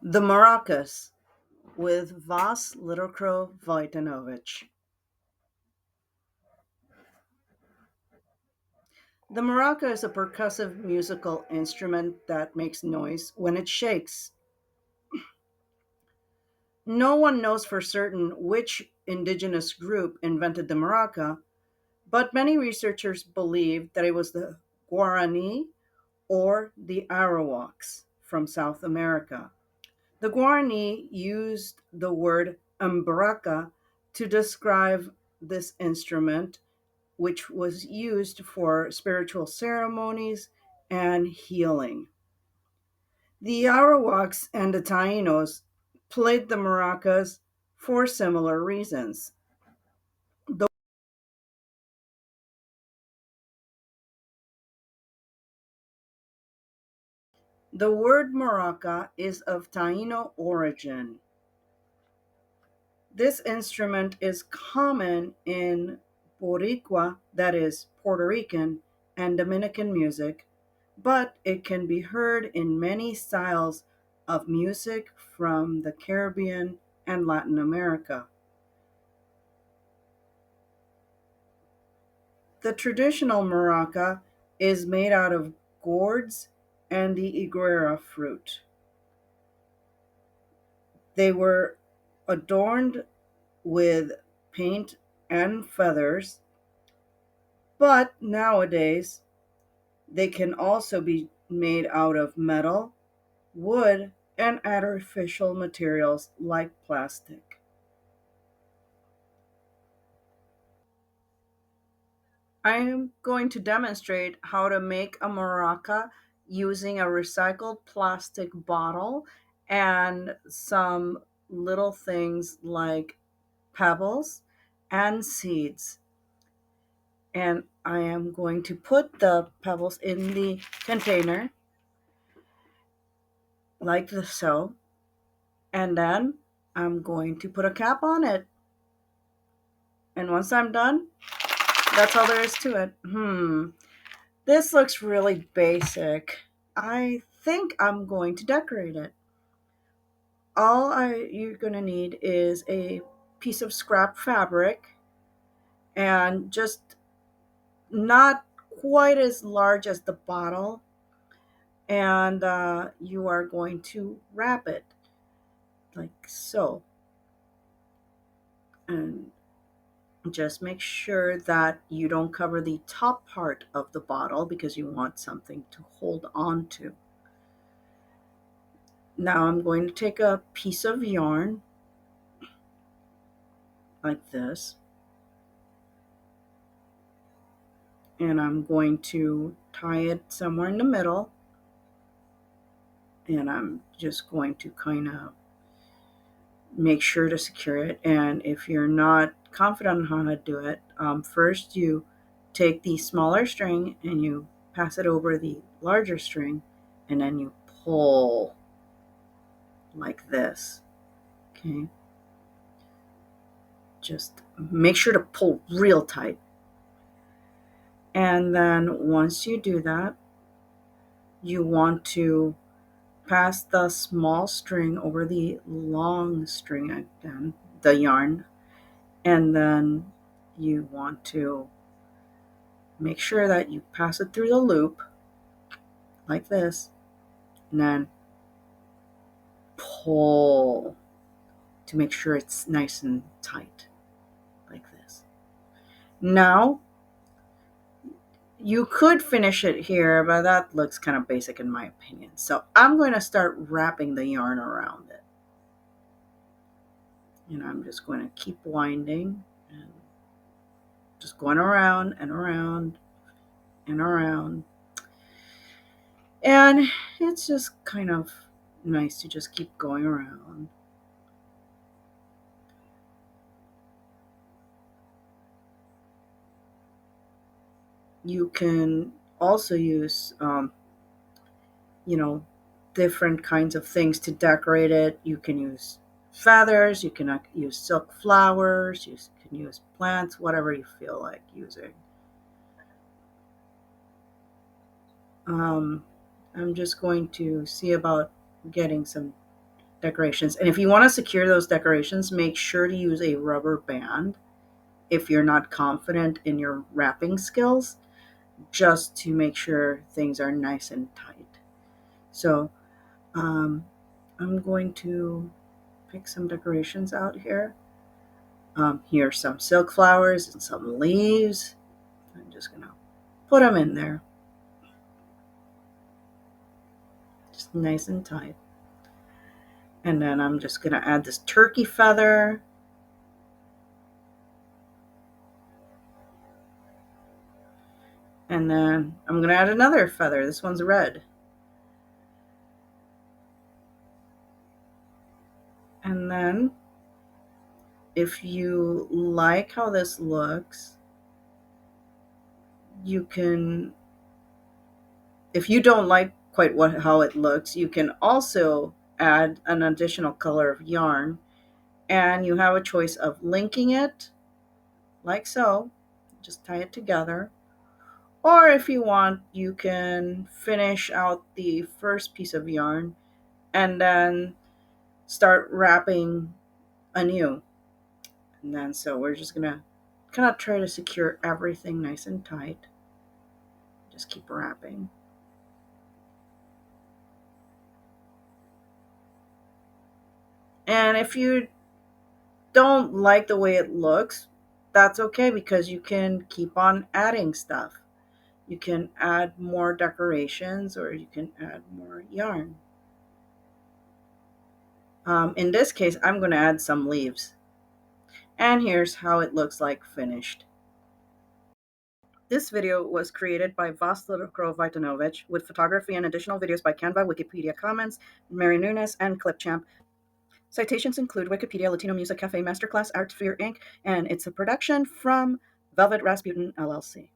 The Maracas with Vas Littlecrow Wojtanowicz. The maraca is a percussive musical instrument that makes noise when it shakes. No one knows for certain which indigenous group invented the maraca, but many researchers believe that it was the Guarani or the Arawaks from South America. The Guarani used the word umbraca to describe this instrument, which was used for spiritual ceremonies and healing. The Arawaks and the Taínos played the maracas for similar reasons. The, the word maraca is of Taíno origin. This instrument is common in Boricua, that is, Puerto Rican, and Dominican music, but it can be heard in many styles of music from the Caribbean and Latin America. The traditional maraca is made out of gourds and the higuera fruit. They were adorned with paint and feathers, but nowadays they can also be made out of metal, wood, and artificial materials like plastic. I am going to demonstrate how to make a maraca using a recycled plastic bottle and some little things like pebbles and seeds. And I am going to put the pebbles in the container like so. And then I'm going to put a cap on it. And once I'm done, that's all there is to it. This looks really basic. I think I'm going to decorate it. You're going to need is a piece of scrap fabric and just not quite as large as the bottle. And you are going to wrap it like so. And just make sure that you don't cover the top part of the bottle because you want something to hold on to. Now I'm going to take a piece of yarn like this, and I'm going to tie it somewhere in the middle, and I'm just going to kind of make sure to secure it. And if you're not confident on how to do it, first you take the smaller string and you pass it over the larger string, and then you pull like this. Okay, just make sure to pull real tight. And then once you do that, you want to pass the small string over the long string again, the yarn, and then you want to make sure that you pass it through the loop like this, and then pull to make sure it's nice and tight like this. Now, you could finish it here, but that looks kind of basic in my opinion. So I'm going to start wrapping the yarn around it. And I'm just going to keep winding and just going around and around and around. And it's just kind of nice to just keep going around. You can also use, you know, different kinds of things to decorate it. You can use feathers, you can use silk flowers, you can use plants, whatever you feel like using. Um, I'm just going to see about getting some decorations. And if you want to secure those decorations, make sure to use a rubber band if you're not confident in your wrapping skills, just to make sure things are nice and tight. So um, I'm going to pick some decorations out here. Here are some silk flowers and some leaves. I'm just going to put them in there, just nice and tight. And then I'm just going to add this turkey feather. And then I'm going to add another feather. This one's red. And then if you like how this looks, you can, if you don't like quite how it looks, you can also add an additional color of yarn, and you have a choice of linking it like so, just tie it together, or if you want, you can finish out the first piece of yarn and then start wrapping anew. And then so we're just gonna kind of try to secure everything nice and tight. Just keep wrapping. And if you don't like the way it looks, that's okay, because you can keep on adding stuff. You can add more decorations or you can add more yarn. In this case, I'm going to add some leaves. And here's how it looks like finished. This video was created by Vas Littlecrow Wojtanowicz with photography and additional videos by Canva, Wikipedia Commons, Mary Nunes, and Clipchamp. Citations include Wikipedia, Latino Music Cafe, Masterclass, Artsphere Inc., and it's a production from Velvet Rasputin LLC.